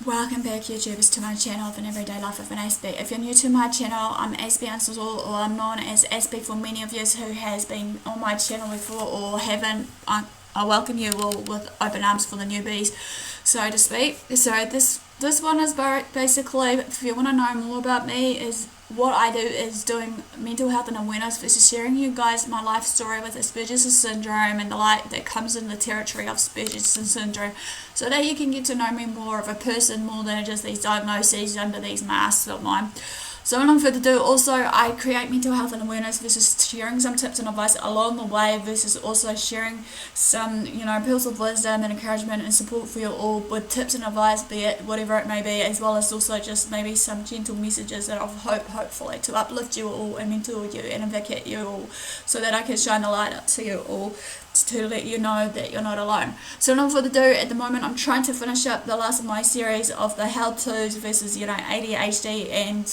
Welcome back, YouTubers, to my channel of an everyday life of an Aspie. If you're new to my channel, I'm AspieAnswersAll, or I'm known as Aspie for many of you who has been on my channel before or haven't. I welcome you all with open arms for the newbies, so to speak. So this one is basically, if you want to know more about me, is what I do is doing mental health and awareness versus sharing you guys my life story with Asperger's syndrome and the like that comes in the territory of Asperger's syndrome, so that you can get to know me more of a person more than just these diagnoses under these masks of mine. So without further ado, also I create mental health and awareness versus sharing some tips and advice along the way versus also sharing some, pearls of wisdom and encouragement and support for you all with tips and advice, be it whatever it may be, as well as also just maybe some gentle messages that of hope, hopefully, to uplift you all and mentor you and advocate you all, so that I can shine the light up to you all, to let you know that you're not alone. So without further ado, at the moment I'm trying to finish up the last of my series of the how-tos versus ADHD and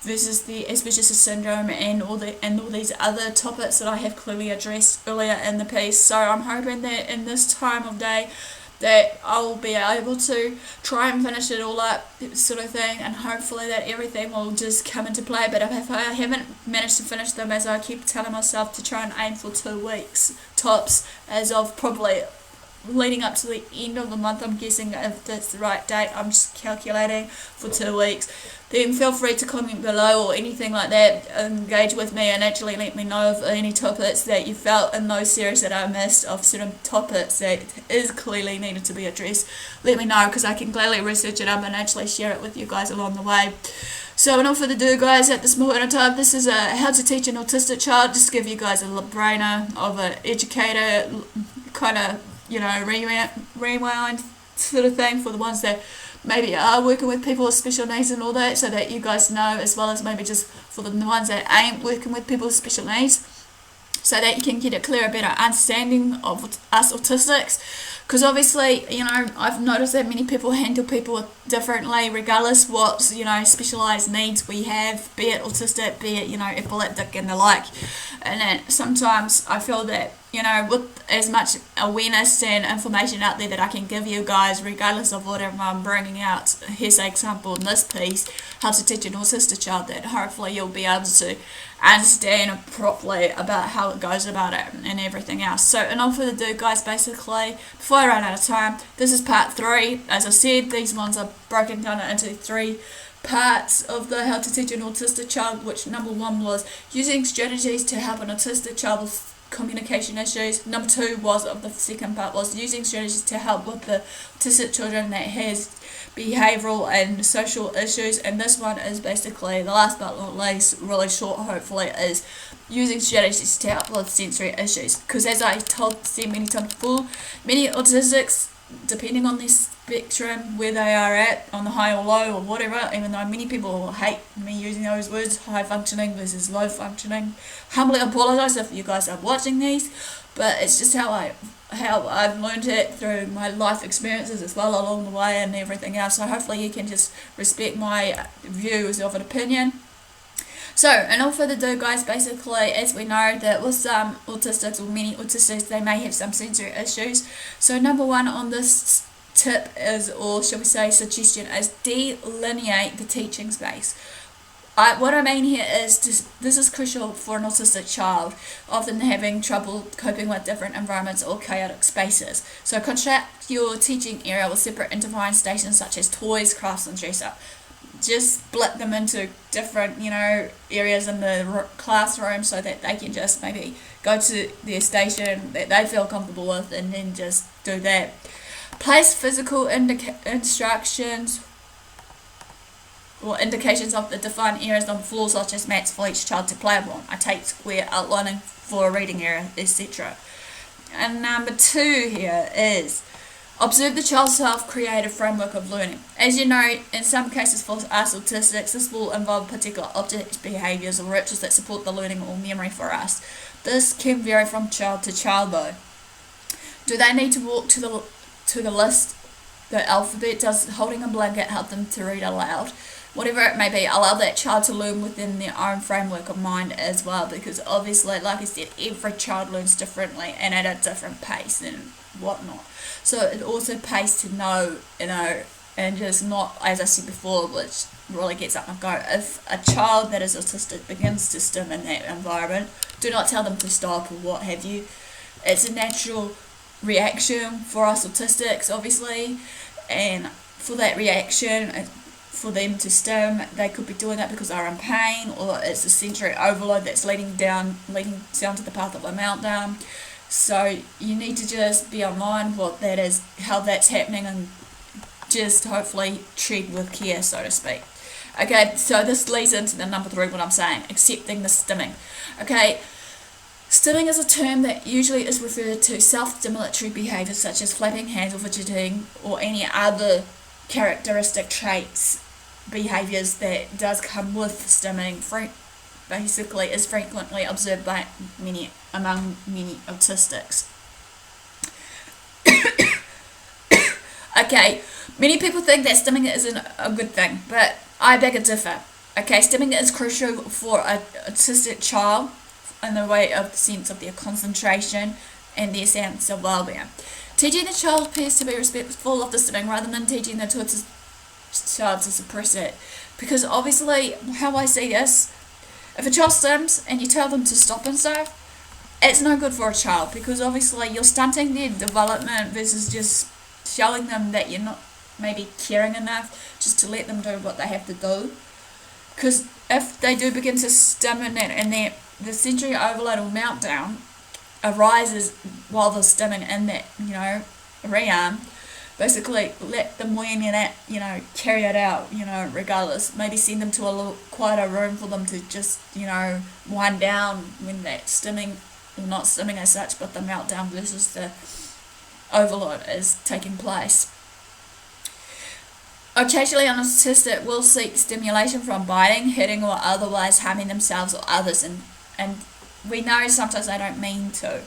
versus the Asperger's syndrome and all these other topics that I have clearly addressed earlier in the piece. So I'm hoping that in this time of day that I'll be able to try and finish it all up, sort of thing, and hopefully that everything will just come into play. But if I haven't managed to finish them, as I keep telling myself, to try and aim for 2 weeks tops, as of probably leading up to the end of the month, I'm guessing, if that's the right date, I'm just calculating for 2 weeks. Then feel free to comment below or anything like that, engage with me and actually let me know of any topics that you felt in those series that I missed, of certain topics that is clearly needed to be addressed. Let me know, because I can gladly research it up and actually share it with you guys along the way. So without further ado, guys, at this moment in time, this is how to teach an autistic child, just to give you guys a brainer of an educator kind of, rewind sort of thing for the ones that maybe are working with people with special needs and all that, so that you guys know, as well as maybe just for the ones that ain't working with people with special needs, so that you can get a clearer, better understanding of us autistics. Because obviously, I've noticed that many people handle people differently, regardless what, specialised needs we have, be it autistic, be it, epileptic and the like. And then sometimes I feel that, with as much awareness and information out there that I can give you guys, regardless of whatever I'm bringing out, here's an example in this piece, how to teach an autistic child, that hopefully you'll be able to understand properly about how it goes about it and everything else. So enough further ado, guys, basically, before I run out of time, this is part 3. As I said, these ones are broken down into 3 parts of the how to teach an autistic child, which number 1 was using strategies to help an autistic child with communication issues. Number 2 was, of the second part, was using strategies to help with the autistic children that has behavioural and social issues. And this one is basically, the last but not least, really short hopefully, is using strategies to help with sensory issues. Because as I said many times before, many autistics, depending on their spectrum, where they are at, on the high or low or whatever, even though many people hate me using those words, high functioning versus low functioning. Humbly apologise if you guys are watching these, but it's just how I've learned it through my life experiences as well along the way and everything else. So hopefully you can just respect my views of an opinion. So, and all further ado, guys, basically, as we know that with some autistics, or many autistics, they may have some sensory issues. So number 1 on this tip is, or shall we say suggestion, is delineate the teaching space. What I mean here is, this is crucial for an autistic child, often having trouble coping with different environments or chaotic spaces. So construct your teaching area with separate intertwined stations such as toys, crafts and dress-up. Just split them into different, areas in the classroom, so that they can just maybe go to their station that they feel comfortable with and then just do that. Place physical instructions or indications of the defined areas on the floor, such as mats for each child to play upon. I take square outlining for a reading area, etc. And number 2 here is observe the child's self-created framework of learning. As you know, in some cases for us autistics, this will involve particular objects, behaviours or rituals that support the learning or memory for us. This can vary from child to child though. Do they need to walk to the list, the alphabet? Does holding a blanket help them to read aloud? Whatever it may be, allow that child to learn within their own framework of mind as well, because obviously, like I said, every child learns differently and at a different pace and whatnot. So it also pays to know, and just not, as I said before, which really gets up and go. If a child that is autistic begins to stim in that environment, do not tell them to stop or what have you. It's a natural reaction for us autistics, obviously, and for that reaction, for them to stim, they could be doing it because they're in pain, or it's a sensory overload that's leading down to the path of a meltdown. So you need to just be on mind what that is, how that's happening, and just hopefully tread with care, so to speak. Okay, so this leads into the number 3, what I'm saying, accepting the stimming. Okay, stimming is a term that usually is referred to self-stimulatory behaviours such as flapping hands or fidgeting or any other characteristic traits, behaviours that does come with stimming. Basically is frequently observed by among many autistics. Okay, many people think that stimming isn't a good thing, but I beg to differ. Okay, stimming is crucial for an autistic child in the way of the sense of their concentration and their sense of well-being. Teaching the child appears to be respectful of the stimming rather than teaching the child to suppress it. Because obviously, how I see this, if a child stims and you tell them to stop and stuff, it's no good for a child, because obviously you're stunting their development versus just showing them that you're not maybe caring enough just to let them do what they have to do. Because if they do begin to stim in that, and the sensory overload or meltdown arises while they're stimming in that, realm, basically let them win in it, carry it out, regardless. Maybe send them to a little quieter room for them to just, wind down when that stimming, well, not stimming as such, but the meltdown versus the overload is taking place. Occasionally, an autistic will seek stimulation from biting, hitting, or otherwise harming themselves or others, and we know sometimes they don't mean to.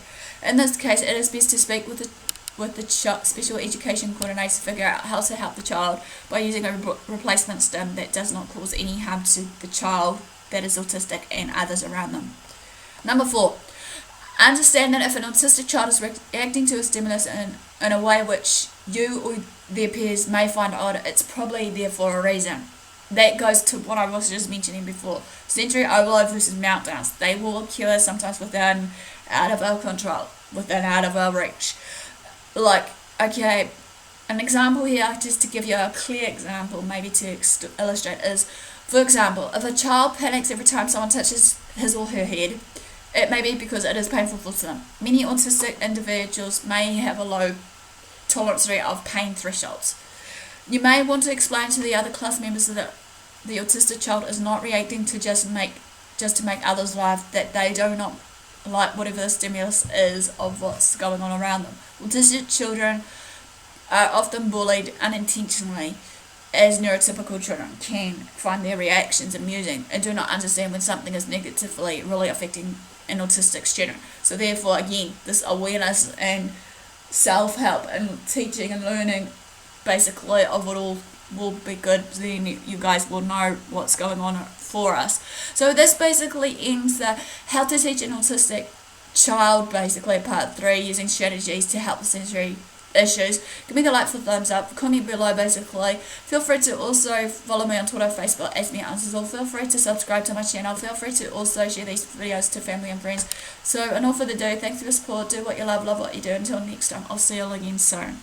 In this case, it is best to speak with the special education coordinator to figure out how to help the child by using a replacement stim that does not cause any harm to the child that is autistic and others around them. Number 4, understand that if an autistic child is reacting to a stimulus in a way which you or their peers may find odd, it's probably there for a reason. That goes to what I was just mentioning before. Sensory overload versus meltdowns. They will occur sometimes out of our control, out of our reach. Okay, an example here, just to give you a clear example, maybe to illustrate, is, for example, if a child panics every time someone touches his or her head, it may be because it is painful for them. Many autistic individuals may have a low tolerance rate of pain thresholds. You may want to explain to the other class members that the autistic child is not reacting to just to make others laugh, that they do not like whatever the stimulus is of what's going on around them. Autistic children are often bullied unintentionally, as neurotypical children can find their reactions amusing and do not understand when something is negatively really affecting an autistic student. So therefore, again, this awareness and self-help and teaching and learning basically of it all will be good. Then you guys will know what's going on for us. So this basically ends the how to teach an autistic child, basically part 3, using strategies to help with sensory issues. Give me the like for thumbs up, comment below basically. Feel free to also follow me on Twitter, Facebook, AspieAnswersAll. Feel free to subscribe to my channel. Feel free to also share these videos to family and friends. So enough for the day. Thanks for the support. Do what you love what you do. Until next time, I'll see you all again soon.